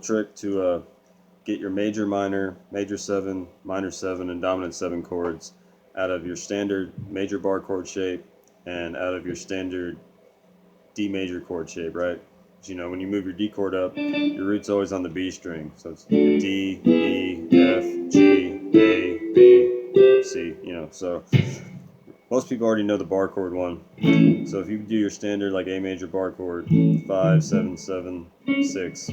trick to get your major, minor, major 7, minor 7, and dominant 7 chords out of your standard major bar chord shape and out of your standard D major chord shape, right? So, you know, when you move your D chord up, your root's always on the B string. So it's D, E, F, G, A, B, C, you know. So most people already know the bar chord one. So if you do your standard like A major bar chord, 5, 7, 7, 6,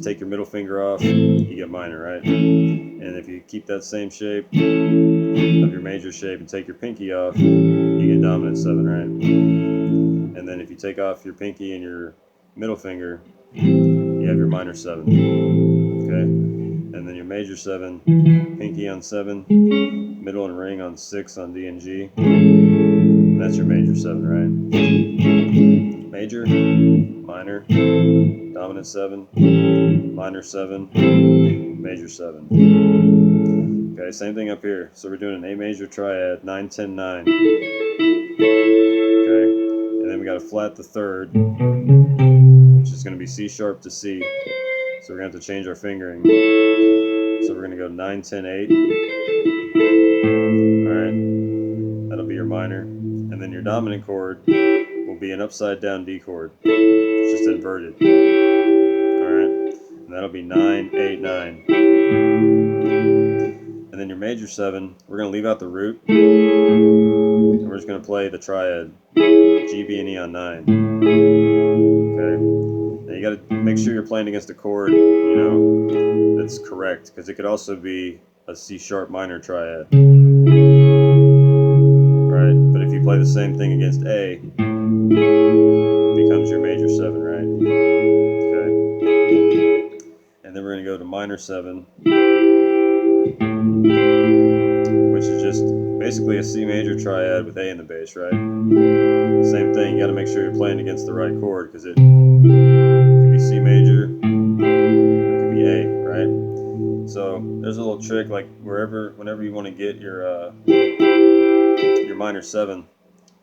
take your middle finger off, you get minor, right? And if you keep that same shape of your major shape and take your pinky off, you get dominant 7, right? And then if you take off your pinky and your middle finger, you have your minor 7, okay? And then your major 7, pinky on 7, middle and ring on 6 on D and G. That's your major 7, right? Major, minor, dominant 7, minor 7, major 7. Okay, same thing up here. So we're doing an A major triad, 9, 10, 9. Okay, and then we got to flat the third, which is going to be C sharp to C. So we're going to have to change our fingering. So we're going to go 9, 10, 8. Alright, that'll be your minor. And then your dominant chord will be an upside down D chord. It's just inverted. Alright, and that'll be 9, 8, 9. And then your major 7, we're going to leave out the root. And we're just going to play the triad, G, B, and E on 9. Okay, now you got to make sure you're playing against a chord, you know, that's correct, because it could also be a C sharp minor triad. Right, but if you play the same thing against A, it becomes your major 7, right? Okay. And then we're going to go to minor 7, which is just basically a C major triad with A in the bass, right? Same thing, you got to make sure you're playing against the right chord, because it could be C major, or it could be A, right? So there's a little trick, like whenever you want to get your minor 7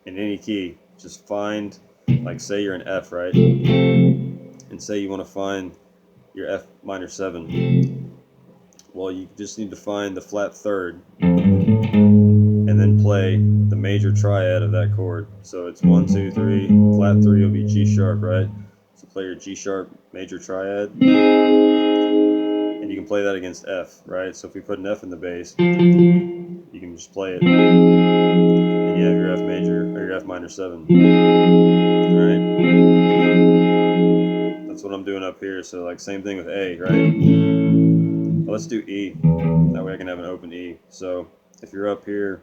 in any key, just find, like say you're in F, right? And say you want to find your F minor 7. Well, you just need to find the flat third and then play the major triad of that chord. So it's 1, 2, 3, flat 3 will be G sharp, right? So play your G sharp major triad, and you can play that against F, right? So if we put an F in the bass, you can just play it, and you have your F major, or your F minor 7. Alright? That's what I'm doing up here, so like same thing with A, right? Well, let's do E, that way I can have an open E. So if you're up here,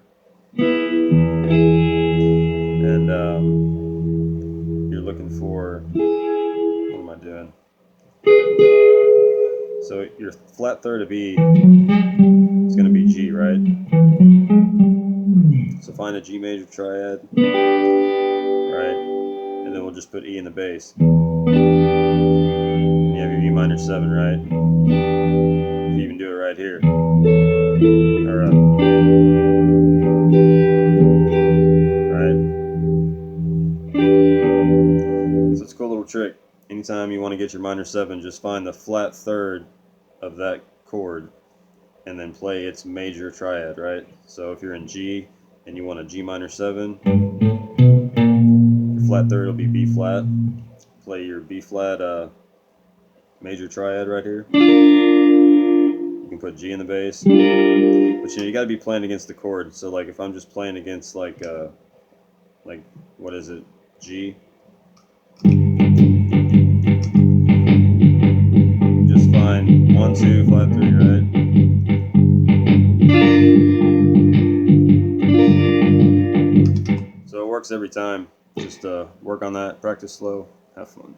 and you're looking for, what am I doing? So your flat third of E is going to be G, right? So find a G major triad, right? And then we'll just put E in the bass. And you have your E minor 7, right? You even do it right here. Alright. So it's a cool little trick. Anytime you want to get your minor 7, just find the flat third of that chord and then play its major triad, right? So if you're in G and you want a G minor 7, your flat third will be B flat. Play your B flat major triad right here. You can put G in the bass, but you know, you got to be playing against the chord. So like if I'm just playing against like what is it, G, just find 1, 2, flat 3, right? So it works every time. Just work on that, practice slow, have fun.